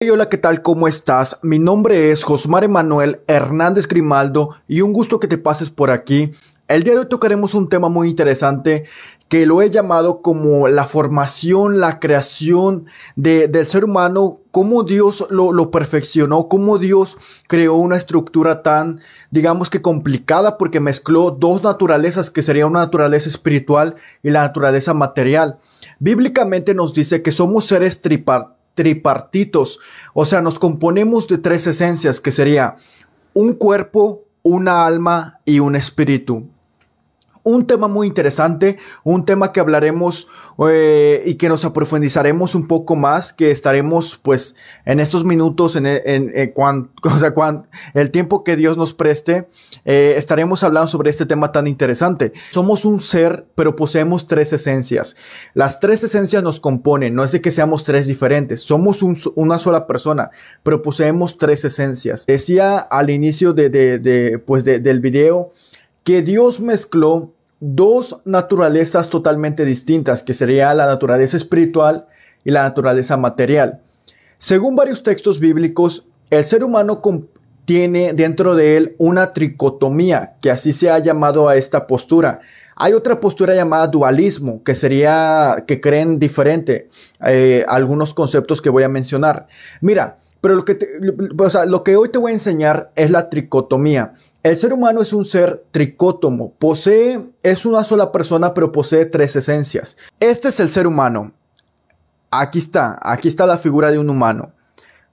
Hey, hola, ¿qué tal? ¿Cómo estás? Mi nombre es Josmar Emanuel Hernández Grimaldo y un gusto que te pases por aquí. El día de hoy tocaremos un tema muy interesante que lo he llamado como la formación, la creación del ser humano, cómo Dios lo perfeccionó, cómo Dios creó una estructura tan, digamos que complicada, porque mezcló dos naturalezas, que sería una naturaleza espiritual y la naturaleza material. Bíblicamente nos dice que somos seres tripartitos, o sea, nos componemos de tres esencias, que sería un cuerpo, una alma y un espíritu. Un tema muy interesante, un tema que hablaremos y que nos aprofundizaremos un poco más, que estaremos pues en estos minutos, el tiempo que Dios nos preste, estaremos hablando sobre este tema tan interesante. Somos un ser, pero poseemos tres esencias. Las tres esencias nos componen, no es de que seamos tres diferentes, somos una sola persona, pero poseemos tres esencias. Decía al inicio del video que Dios mezcló dos naturalezas totalmente distintas, que sería la naturaleza espiritual y la naturaleza material. Según varios textos bíblicos, el ser humano tiene dentro de él una tricotomía, que así se ha llamado a esta postura. Hay otra postura llamada dualismo, que sería que creen diferente algunos conceptos que voy a mencionar. Mira, pero lo que hoy te voy a enseñar es la tricotomía. El ser humano es un ser tricótomo, es una sola persona, pero posee tres esencias. Este es el ser humano. Aquí está la figura de un humano.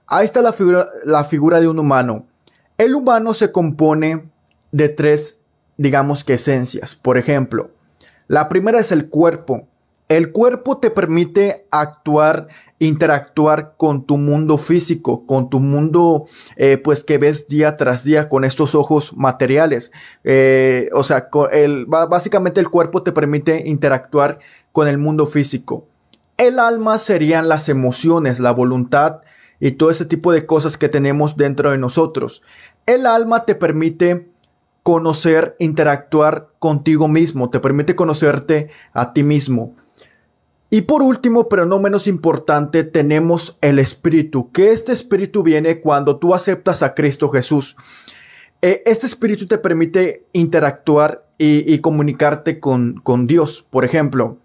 Ahí está la figura de un humano. El humano se compone de tres, digamos que esencias. Por ejemplo, la primera es el cuerpo. El cuerpo te permite interactuar con tu mundo físico, con tu mundo pues que ves día tras día con estos ojos materiales. Básicamente el cuerpo te permite interactuar con el mundo físico. El alma serían las emociones, la voluntad y todo ese tipo de cosas que tenemos dentro de nosotros. El alma te permite conocer, interactuar contigo mismo, te permite conocerte a ti mismo. Y por último, pero no menos importante, tenemos el espíritu, que este espíritu viene cuando tú aceptas a Cristo Jesús. Este espíritu te permite interactuar y comunicarte con Dios. Por ejemplo,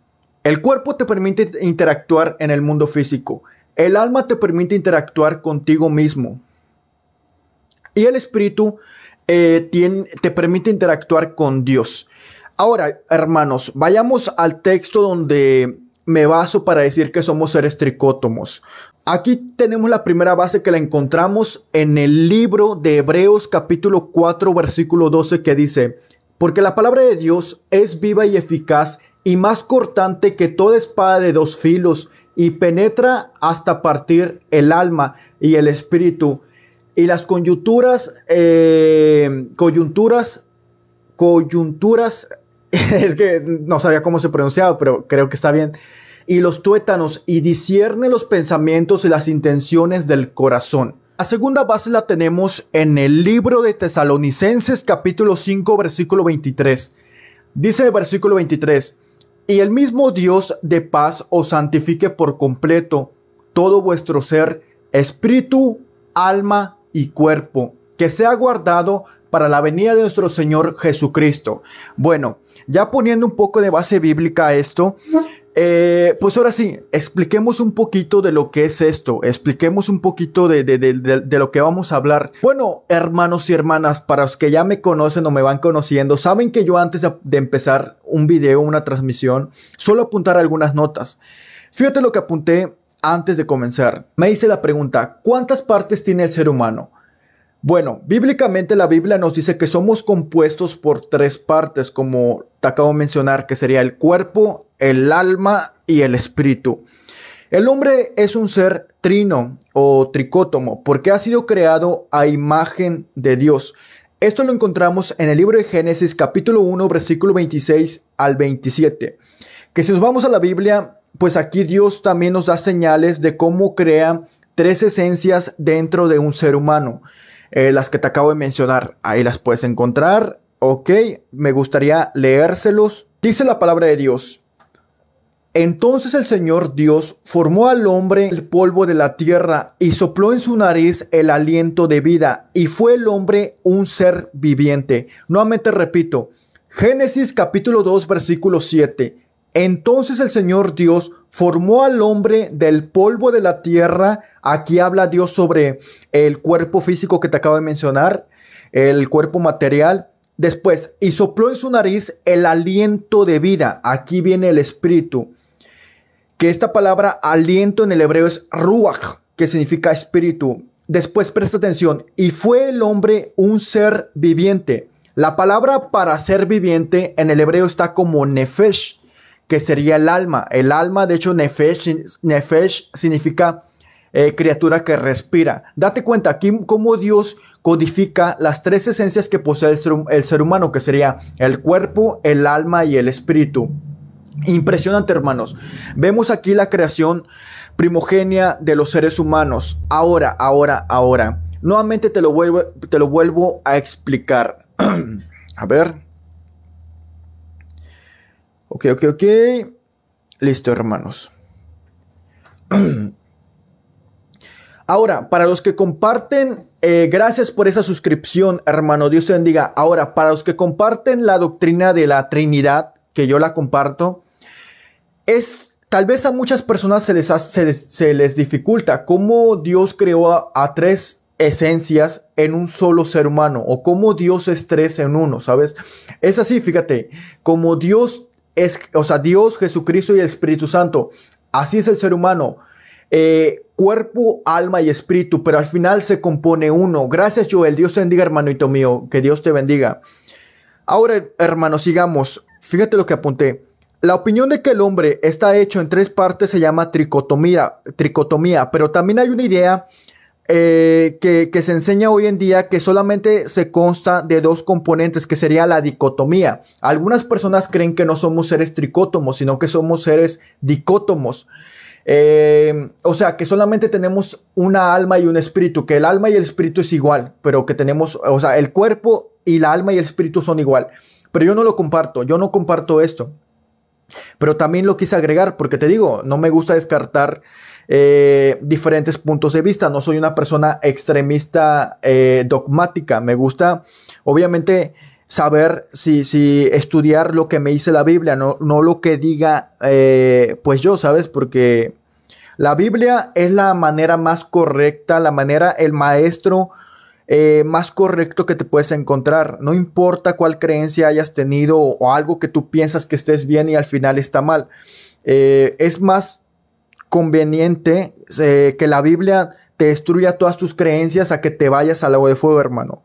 el cuerpo te permite interactuar en el mundo físico. El alma te permite interactuar contigo mismo. Y el espíritu te permite interactuar con Dios. Ahora, hermanos, vayamos al texto donde me baso para decir que somos seres tricótomos. Aquí tenemos la primera base, que la encontramos en el libro de Hebreos capítulo 4 versículo 12, que dice: porque la palabra de Dios es viva y eficaz y más cortante que toda espada de dos filos, y penetra hasta partir el alma y el espíritu y las coyunturas, es que no sabía cómo se pronunciaba, pero creo que está bien. Y los tuétanos, y discierne los pensamientos y las intenciones del corazón. La segunda base la tenemos en el libro de Tesalonicenses capítulo 5 versículo 23. Dice el versículo 23: y el mismo Dios de paz os santifique por completo todo vuestro ser, espíritu, alma y cuerpo, que sea guardado para la venida de nuestro Señor Jesucristo. Bueno, ya poniendo un poco de base bíblica a esto, pues ahora sí, expliquemos un poquito de lo que es esto, expliquemos un poquito de lo que vamos a hablar. Bueno, hermanos y hermanas, para los que ya me conocen o me van conociendo, saben que yo antes de empezar un video, una transmisión, suelo apuntar algunas notas. Fíjate lo que apunté antes de comenzar. Me hice la pregunta: ¿cuántas partes tiene el ser humano? Bueno, bíblicamente la Biblia nos dice que somos compuestos por tres partes, como te acabo de mencionar, que sería el cuerpo, el alma y el espíritu. El hombre es un ser trino o tricótomo porque ha sido creado a imagen de Dios. Esto lo encontramos en el libro de Génesis capítulo 1 versículo 26 al 27. Que si nos vamos a la Biblia, pues aquí Dios también nos da señales de cómo crea tres esencias dentro de un ser humano. Las que te acabo de mencionar, ahí las puedes encontrar. Ok, me gustaría leérselos. Dice la palabra de Dios: Entonces el Señor Dios formó al hombre el polvo de la tierra y sopló en su nariz el aliento de vida, y fue el hombre un ser viviente. Nuevamente repito, Génesis capítulo 2 versículo 7. Entonces el Señor Dios formó al hombre del polvo de la tierra. Aquí habla Dios sobre el cuerpo físico que te acabo de mencionar, el cuerpo material. Después, y sopló en su nariz el aliento de vida. Aquí viene el espíritu. Que esta palabra aliento en el hebreo es ruach, que significa espíritu. Después, presta atención, y fue el hombre un ser viviente. La palabra para ser viviente en el hebreo está como nefesh, que sería el alma. El alma, de hecho, nefesh significa criatura que respira. Date cuenta aquí cómo Dios codifica las tres esencias que posee el ser humano, que sería el cuerpo, el alma y el espíritu. Impresionante, hermanos. Vemos aquí la creación primogénea de los seres humanos. Ahora. Nuevamente te lo vuelvo a explicar. A ver. Ok. Listo, hermanos. Ahora, para los que comparten, gracias por esa suscripción, hermano. Dios te bendiga. Ahora, para los que comparten la doctrina de la Trinidad, que yo la comparto, tal vez a muchas personas se les dificulta cómo Dios creó a tres esencias en un solo ser humano, o cómo Dios es tres en uno, ¿sabes? Es así, fíjate, como Dios es, o sea, Dios, Jesucristo y el Espíritu Santo, así es el ser humano, cuerpo, alma y espíritu, pero al final se compone uno. Gracias, Joel. Dios te bendiga, hermanito mío, que Dios te bendiga. Ahora, hermanos, sigamos. Fíjate lo que apunté. La opinión de que el hombre está hecho en tres partes se llama tricotomía, pero también hay una idea que se enseña hoy en día que solamente se consta de dos componentes, que sería la dicotomía. Algunas personas creen que no somos seres tricótomos, sino que somos seres dicótomos. O sea, que solamente tenemos una alma y un espíritu, que el alma y el espíritu es igual, pero que tenemos, o sea, el cuerpo y la alma y el espíritu son igual. Pero yo no lo comparto, yo no comparto esto. Pero también lo quise agregar porque te digo, no me gusta descartar diferentes puntos de vista. No soy una persona extremista dogmática. Me gusta, obviamente, saber si estudiar lo que me dice la Biblia, no lo que diga pues yo, ¿sabes? Porque la Biblia es la manera más correcta, el maestro más correcto que te puedes encontrar. No importa cuál creencia hayas tenido o algo que tú piensas que estés bien y al final está mal. Es más conveniente que la Biblia te destruya todas tus creencias a que te vayas al lago de fuego, hermano.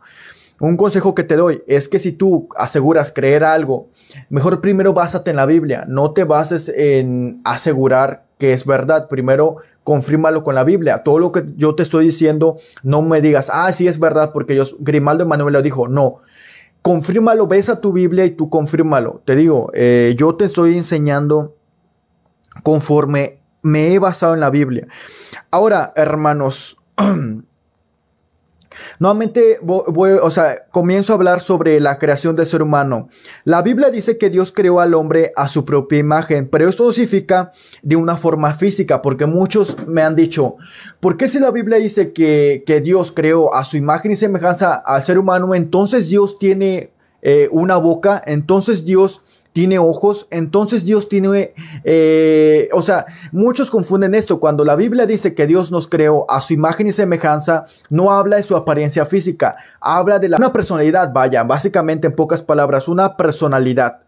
Un consejo que te doy es que si tú aseguras creer algo, mejor primero básate en la Biblia. No te bases en asegurar que es verdad. Primero confírmalo con la Biblia. Todo lo que yo te estoy diciendo, no me digas, sí es verdad porque Grimaldo Emmanuel lo dijo. No, confírmalo, ves a tu Biblia y tú confírmalo. Te digo, yo te estoy enseñando conforme me he basado en la Biblia. Ahora, hermanos, nuevamente comienzo a hablar sobre la creación del ser humano. La Biblia dice que Dios creó al hombre a su propia imagen, pero esto no significa de una forma física, porque muchos me han dicho, ¿por qué si la Biblia dice que Dios creó a su imagen y semejanza al ser humano, entonces Dios tiene una boca, entonces Dios tiene ojos, entonces Dios tiene, muchos confunden esto. Cuando la Biblia dice que Dios nos creó a su imagen y semejanza, no habla de su apariencia física, habla de una personalidad, básicamente en pocas palabras, una personalidad.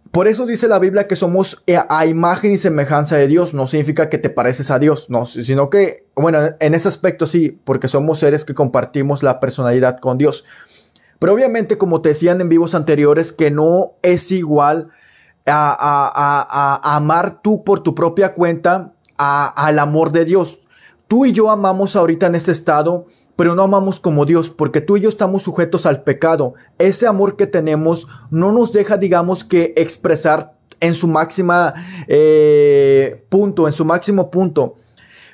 Por eso dice la Biblia que somos a imagen y semejanza de Dios. No significa que te pareces a Dios, no, sino que, bueno, en ese aspecto sí, porque somos seres que compartimos la personalidad con Dios. Pero obviamente, como te decían en vivos anteriores, que no es igual a amar tú por tu propia cuenta al amor de Dios. Tú y yo amamos ahorita en este estado, pero no amamos como Dios, porque tú y yo estamos sujetos al pecado. Ese amor que tenemos no nos deja, digamos, que expresar en su máximo punto.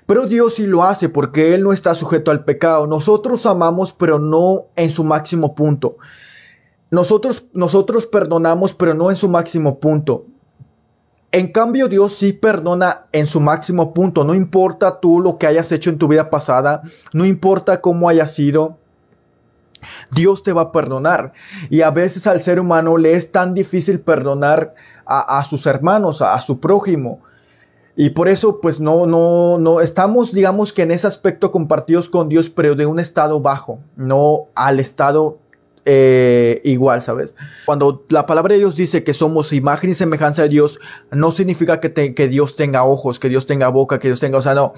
Pero Dios sí lo hace porque Él no está sujeto al pecado. Nosotros amamos, pero no en su máximo punto. Nosotros perdonamos, pero no en su máximo punto. En cambio, Dios sí perdona en su máximo punto. No importa tú lo que hayas hecho en tu vida pasada, no importa cómo hayas sido, Dios te va a perdonar. Y a veces al ser humano le es tan difícil perdonar a sus hermanos, a su prójimo. Y por eso, pues no estamos, digamos que en ese aspecto compartidos con Dios, pero de un estado bajo, no al estado igual, ¿sabes? Cuando la palabra de Dios dice que somos imagen y semejanza de Dios, no significa que Dios tenga ojos, que Dios tenga boca, que Dios tenga, o sea, no.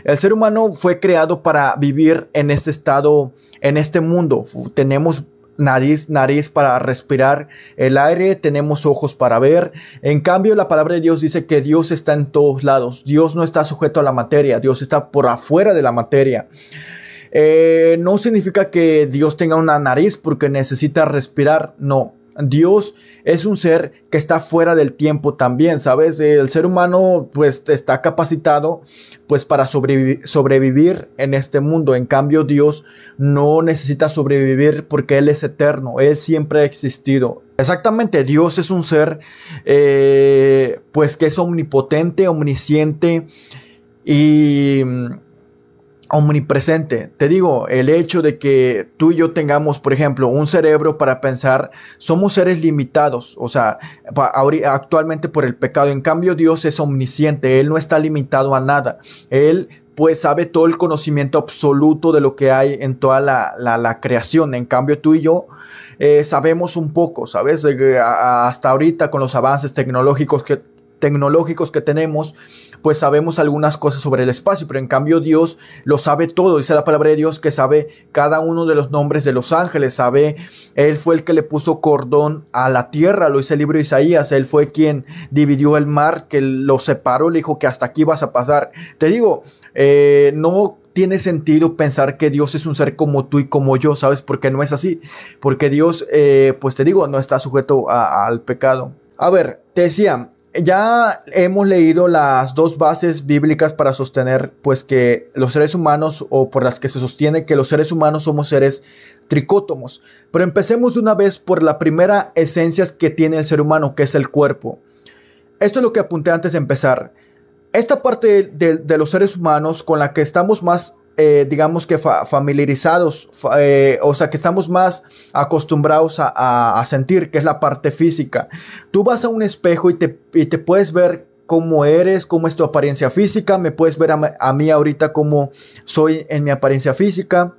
El ser humano fue creado para vivir en este estado, en este mundo. Tenemos nariz para respirar el aire, tenemos ojos para ver. En cambio, la palabra de Dios dice que Dios está en todos lados. Dios no está sujeto a la materia, Dios está por afuera de la materia. No significa que Dios tenga una nariz porque necesita respirar, no. Dios es un ser que está fuera del tiempo también, ¿sabes? El ser humano pues está capacitado pues para sobrevivir en este mundo. En cambio, Dios no necesita sobrevivir porque Él es eterno, Él siempre ha existido. Exactamente, Dios es un ser pues que es omnipotente, omnisciente y omnipresente. Te digo, el hecho de que tú y yo tengamos, por ejemplo, un cerebro para pensar, somos seres limitados, o sea, actualmente por el pecado. En cambio, Dios es omnisciente, Él no está limitado a nada. Él pues sabe todo el conocimiento absoluto de lo que hay en toda la creación. En cambio, tú y yo sabemos un poco, ¿sabes? Hasta ahorita con los avances tecnológicos que tenemos, pues sabemos algunas cosas sobre el espacio, pero en cambio Dios lo sabe todo. Dice la palabra de Dios que sabe cada uno de los nombres de los ángeles, Él fue el que le puso cordón a la tierra, lo dice el libro de Isaías. Él fue quien dividió el mar, que lo separó, le dijo que hasta aquí vas a pasar. Te digo, no tiene sentido pensar que Dios es un ser como tú y como yo, ¿sabes? Porque no es así, porque Dios, pues te digo, no está sujeto al pecado. A ver, te decía, ya hemos leído las dos bases bíblicas para sostener pues que los seres humanos, o por las que se sostiene que los seres humanos somos seres tricótomos. Pero empecemos de una vez por la primera esencia que tiene el ser humano, que es el cuerpo. Esto es lo que apunté antes de empezar. Esta parte de los seres humanos con la que estamos más digamos que familiarizados, o sea que estamos más acostumbrados a sentir, que es la parte física. Tú vas a un espejo y te puedes ver cómo eres, cómo es tu apariencia física. Me puedes ver a mí ahorita cómo soy en mi apariencia física.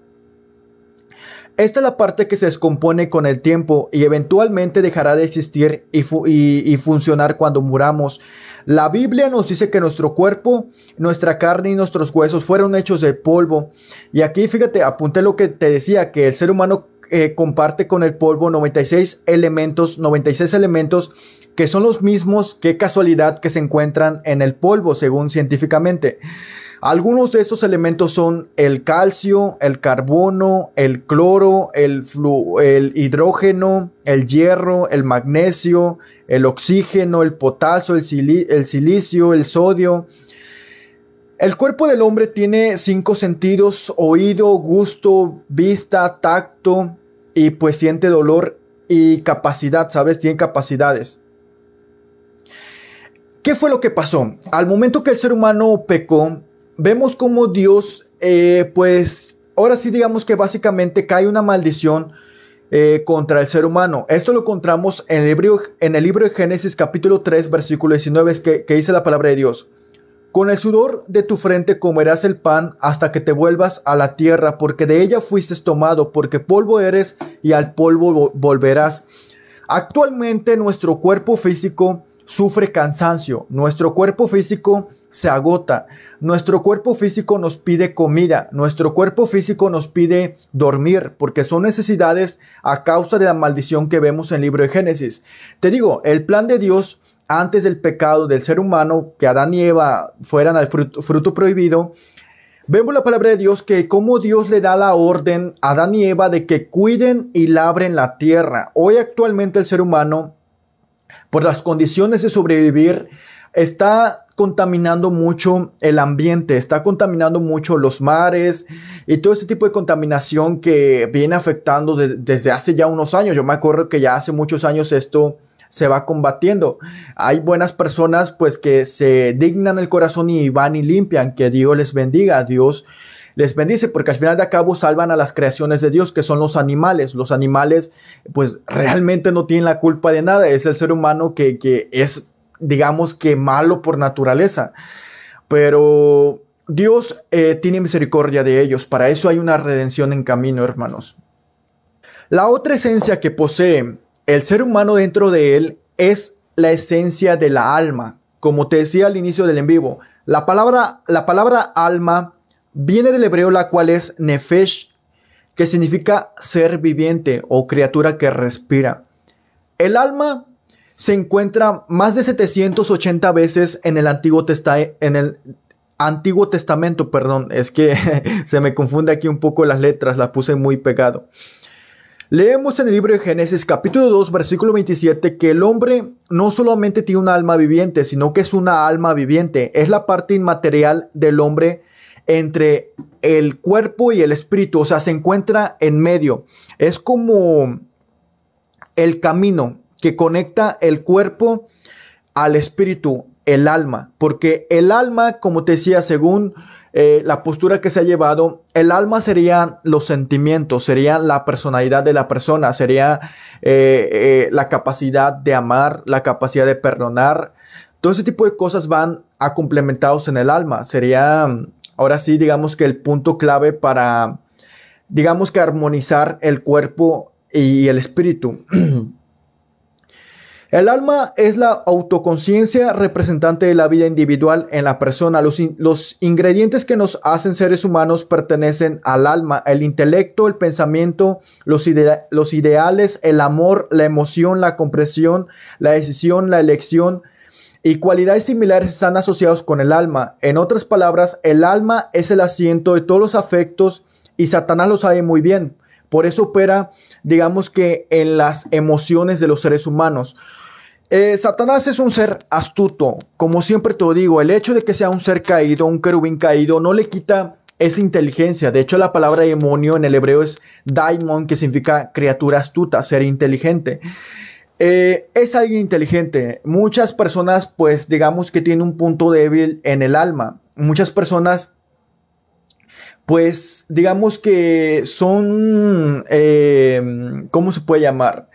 Esta es la parte que se descompone con el tiempo y eventualmente dejará de existir y funcionar cuando muramos. La Biblia nos dice que nuestro cuerpo, nuestra carne y nuestros huesos fueron hechos de polvo. Y aquí, fíjate, apunté lo que te decía, que el ser humano comparte con el polvo 96 elementos que son los mismos, qué casualidad, que se encuentran en el polvo, según científicamente. Algunos de estos elementos son el calcio, el carbono, el cloro, el hidrógeno, el hierro, el magnesio, el oxígeno, el potasio, el silicio, el sodio. El cuerpo del hombre tiene 5 sentidos: oído, gusto, vista, tacto, y pues siente dolor y capacidad, ¿sabes? Tiene capacidades. ¿Qué fue lo que pasó? Al momento que el ser humano pecó, vemos como Dios, pues ahora sí digamos que básicamente cae una maldición contra el ser humano. Esto lo encontramos en el libro de Génesis capítulo 3 versículo 19, que dice la palabra de Dios: con el sudor de tu frente comerás el pan hasta que te vuelvas a la tierra, porque de ella fuiste tomado, porque polvo eres y al polvo volverás. Actualmente nuestro cuerpo físico sufre cansancio, nuestro cuerpo físico se agota, nuestro cuerpo físico nos pide comida, nuestro cuerpo físico nos pide dormir, porque son necesidades a causa de la maldición que vemos en el libro de Génesis. Te digo, el plan de Dios antes del pecado del ser humano, que Adán y Eva fueran al fruto prohibido, vemos la palabra de Dios que como Dios le da la orden a Adán y Eva de que cuiden y labren la tierra. Hoy actualmente el ser humano, por las condiciones de sobrevivir, está contaminando mucho el ambiente, está contaminando mucho los mares y todo ese tipo de contaminación que viene afectando desde hace ya unos años. Yo me acuerdo que ya hace muchos años esto se va combatiendo. Hay buenas personas pues que se dignan el corazón y van y limpian. Que Dios les bendiga, Dios les bendice, porque al final de cabo salvan a las creaciones de Dios, que son los animales. Los animales pues realmente no tienen la culpa de nada. Es el ser humano que es, digamos, que malo por naturaleza. Pero Dios tiene misericordia de ellos. Para eso hay una redención en camino, hermanos. La otra esencia que posee el ser humano dentro de él es la esencia de la alma. Como te decía al inicio del en vivo, la palabra alma viene del hebreo, la cual es nefesh, que significa ser viviente o criatura que respira. El alma se encuentra más de 780 veces en el Antiguo Testamento, perdón, es que se me confunde aquí un poco las letras, las puse muy pegado. Leemos en el libro de Génesis capítulo 2 versículo 27 que el hombre no solamente tiene un alma viviente, sino que es una alma viviente. Es la parte inmaterial del hombre entre el cuerpo y el espíritu, o sea, se encuentra en medio. Es como el camino que conecta el cuerpo al espíritu, el alma, porque el alma, como te decía, según la postura que se ha llevado, el alma serían los sentimientos, sería la personalidad de la persona, sería la capacidad de amar, la capacidad de perdonar. Todo ese tipo de cosas van a complementados en el alma. Sería, ahora sí, digamos que el punto clave para, digamos que armonizar el cuerpo y el espíritu. El alma es la autoconciencia representante de la vida individual en la persona. Los ingredientes que nos hacen seres humanos pertenecen al alma: el intelecto, el pensamiento, los ideales, el amor, la emoción, la comprensión, la decisión, la elección y cualidades similares están asociados con el alma. En otras palabras, el alma es el asiento de todos los afectos y Satanás lo sabe muy bien. Por eso opera, digamos que en las emociones de los seres humanos. Satanás es un ser astuto, como siempre te lo digo. El hecho de que sea un ser caído, un querubín caído, no le quita esa inteligencia. De hecho, la palabra demonio en el hebreo es daimon, que significa criatura astuta, ser inteligente. Es alguien inteligente. Muchas personas, pues digamos que tienen un punto débil en el alma. Muchas personas, pues digamos que son, ¿cómo se puede llamar?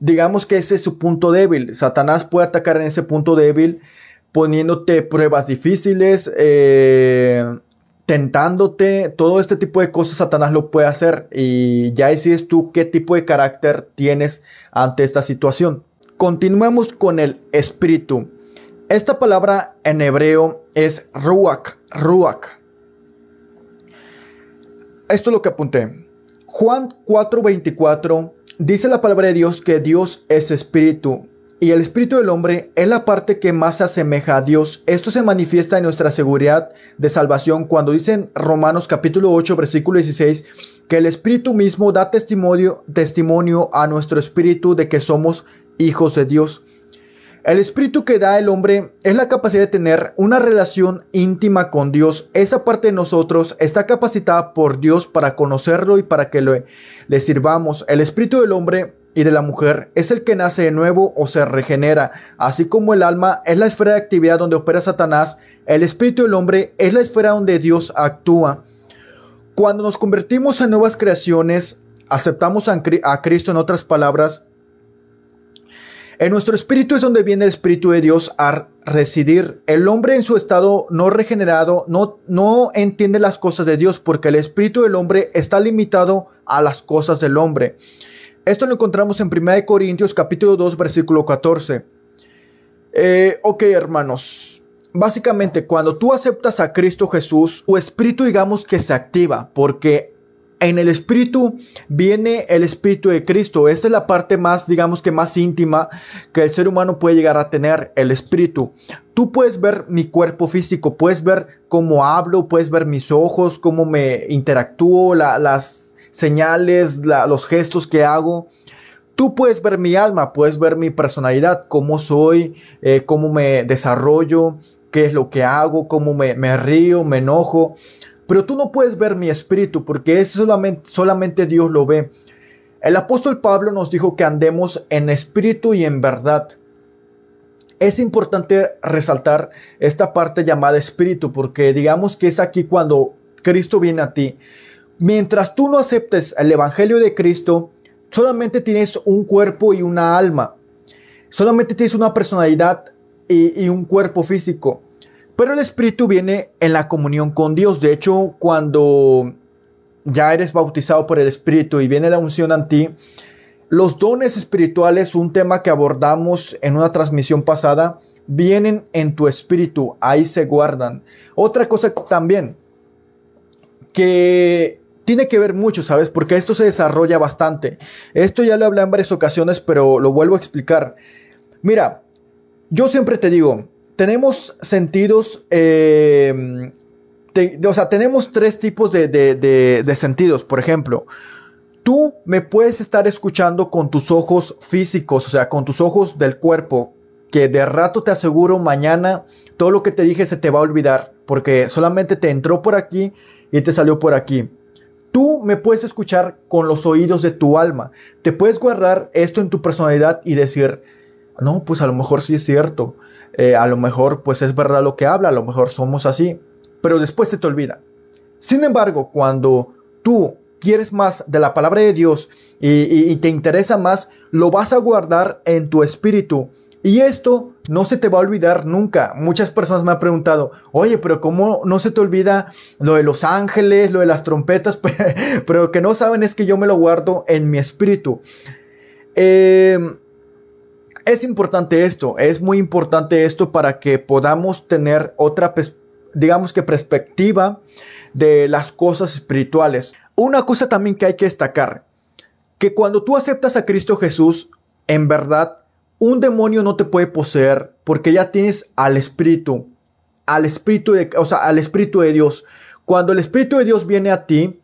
Digamos que ese es su punto débil. Satanás puede atacar en ese punto débil poniéndote pruebas difíciles, tentándote. Todo este tipo de cosas Satanás lo puede hacer, y ya decides tú qué tipo de carácter tienes ante esta situación. Continuemos con el espíritu. Esta palabra en hebreo es ruach. Esto es lo que apunté. Juan 4:24 dice la palabra de Dios que Dios es espíritu, y el espíritu del hombre es la parte que más se asemeja a Dios. Esto se manifiesta en nuestra seguridad de salvación cuando dice en Romanos capítulo 8 versículo 16 que el espíritu mismo da testimonio a nuestro espíritu de que somos hijos de Dios. El espíritu que da el hombre es la capacidad de tener una relación íntima con Dios. Esa parte de nosotros está capacitada por Dios para conocerlo y para que le sirvamos. El espíritu del hombre y de la mujer es el que nace de nuevo o se regenera. Así como el alma es la esfera de actividad donde opera Satanás, el espíritu del hombre es la esfera donde Dios actúa. Cuando nos convertimos en nuevas creaciones, aceptamos a Cristo, en otras palabras, en nuestro espíritu es donde viene el espíritu de Dios a residir. El hombre en su estado no regenerado no entiende las cosas de Dios, porque el espíritu del hombre está limitado a las cosas del hombre. Esto lo encontramos en 1 Corintios capítulo 2 versículo 14. Ok, hermanos. Básicamente, cuando tú aceptas a Cristo Jesús, tu espíritu, digamos que se activa, porque en el espíritu viene el espíritu de Cristo. Esta es la parte más, digamos que más íntima que el ser humano puede llegar a tener, el espíritu. Tú puedes ver mi cuerpo físico, puedes ver cómo hablo, puedes ver mis ojos, cómo me interactúo, las señales, los gestos que hago. Tú puedes ver mi alma, puedes ver mi personalidad, cómo soy, cómo me desarrollo, qué es lo que hago, cómo me río, me enojo. Pero tú no puedes ver mi espíritu, porque eso solamente Dios lo ve. El apóstol Pablo nos dijo que andemos en espíritu y en verdad. Es importante resaltar esta parte llamada espíritu, porque digamos que es aquí cuando Cristo viene a ti. Mientras tú no aceptes el evangelio de Cristo, solamente tienes un cuerpo y una alma. Solamente tienes una personalidad y un cuerpo físico. Pero el espíritu viene en la comunión con Dios. De hecho, cuando ya eres bautizado por el espíritu y viene la unción en ti, los dones espirituales, un tema que abordamos en una transmisión pasada, vienen en tu espíritu, ahí se guardan. Otra cosa también que tiene que ver mucho, ¿sabes? Porque esto se desarrolla bastante. Esto ya lo hablé en varias ocasiones, pero lo vuelvo a explicar. Mira, yo siempre te digo, tenemos sentidos, tenemos tres tipos de sentidos. Por ejemplo, tú me puedes estar escuchando con tus ojos físicos, o sea, con tus ojos del cuerpo, que de rato te aseguro mañana todo lo que te dije se te va a olvidar, porque solamente te entró por aquí y te salió por aquí. Tú me puedes escuchar con los oídos de tu alma. Te puedes guardar esto en tu personalidad y decir, no, pues a lo mejor sí es cierto. A lo mejor pues es verdad lo que habla, a lo mejor somos así. Pero después se te olvida. Sin embargo, cuando tú quieres más de la palabra de Dios y te interesa más, lo vas a guardar en tu espíritu. Y esto no se te va a olvidar nunca. Muchas personas me han preguntado, oye, pero ¿cómo no se te olvida lo de los ángeles, lo de las trompetas? Pero lo que no saben es que yo me lo guardo en mi espíritu. Es importante esto, es muy importante esto para que podamos tener otra, digamos que perspectiva de las cosas espirituales. Una cosa también que hay que destacar, que cuando tú aceptas a Cristo Jesús, en verdad, un demonio no te puede poseer porque ya tienes al Espíritu al Espíritu de Dios. Cuando el Espíritu de Dios viene a ti,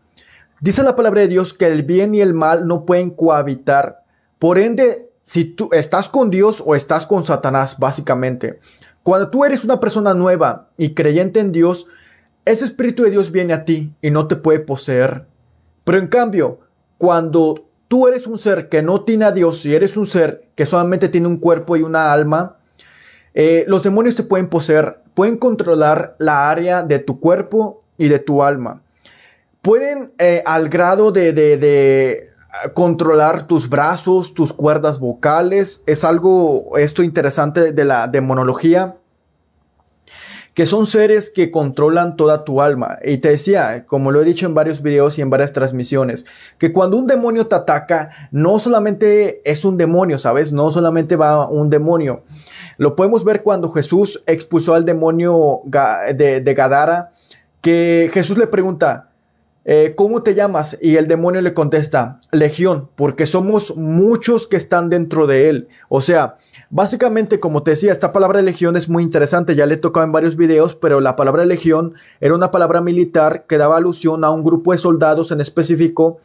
dice la palabra de Dios que el bien y el mal no pueden cohabitar. Por ende, si tú estás con Dios o estás con Satanás, básicamente. Cuando tú eres una persona nueva y creyente en Dios, ese Espíritu de Dios viene a ti y no te puede poseer. Pero en cambio, cuando tú eres un ser que no tiene a Dios y eres un ser que solamente tiene un cuerpo y una alma, los demonios te pueden poseer, pueden controlar la área de tu cuerpo y de tu alma. Pueden al grado de controlar tus brazos, tus cuerdas vocales. Es algo esto interesante de la demonología, que son seres que controlan toda tu alma. Y te decía, como lo he dicho en varios videos y en varias transmisiones, que cuando un demonio te ataca, no solamente es un demonio, ¿sabes? No solamente va un demonio. Lo podemos ver cuando Jesús expulsó al demonio de Gadara, que Jesús le pregunta, ¿cómo te llamas? Y el demonio le contesta, Legión, porque somos muchos que están dentro de él. O sea, básicamente, como te decía, esta palabra legión es muy interesante, ya le he tocado en varios videos, pero la palabra legión era una palabra militar que daba alusión a un grupo de soldados en específico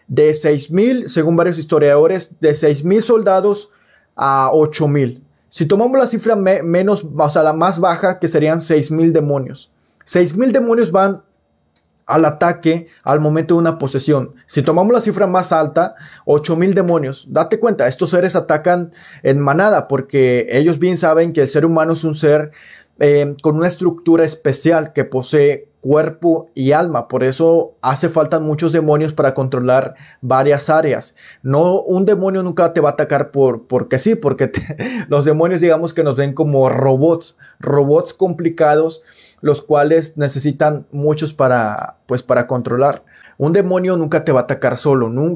de 6,000, según varios historiadores, de 6,000 soldados a 8,000. Si tomamos la cifra menos, o sea, la más baja, que serían 6,000 demonios. 6,000 demonios van al ataque al momento de una posesión. Si tomamos la cifra más alta, 8,000 demonios. Date cuenta, estos seres atacan en manada porque ellos bien saben que el ser humano es un ser con una estructura especial que posee cuerpo y alma. Por eso hace falta muchos demonios para controlar varias áreas. No, un demonio nunca te va a atacar porque sí, porque los demonios digamos que nos ven como robots complicados, los cuales necesitan muchos para controlar. Un demonio nunca te va a atacar solo, no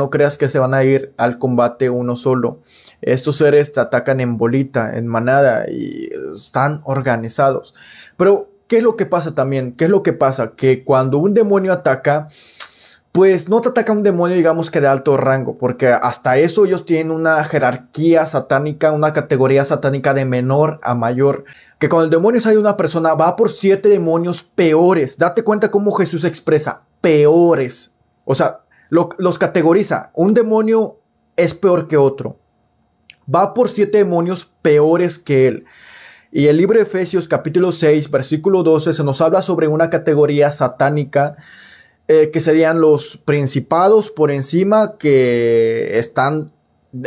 creas que se van a ir al combate uno solo. Estos seres te atacan en bolita, en manada y están organizados. Pero, ¿qué es lo que pasa también? Que cuando un demonio ataca, pues no te ataca un demonio, digamos que de alto rango, porque hasta eso ellos tienen una jerarquía satánica, una categoría satánica de menor a mayor. Que cuando el demonio sale de una persona, va por 7 demonios peores. Date cuenta cómo Jesús expresa, peores. O sea, los categoriza. Un demonio es peor que otro. Va por 7 demonios peores que él. Y el libro de Efesios capítulo 6, versículo 12, se nos habla sobre una categoría satánica que serían los principados por encima que están,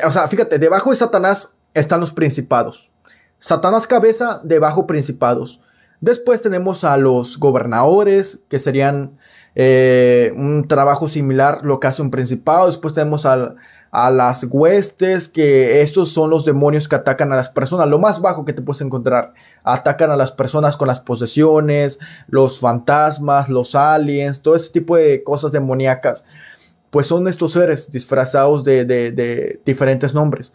o sea, fíjate, debajo de Satanás están los principados. Satanás cabeza, debajo principados. Después tenemos a los gobernadores, que serían un trabajo similar lo que hace un principado. Después tenemos a las huestes, que estos son los demonios que atacan a las personas. Lo más bajo que te puedes encontrar. Atacan a las personas con las posesiones, los fantasmas, los aliens, todo ese tipo de cosas demoníacas. Pues son estos seres disfrazados de diferentes nombres.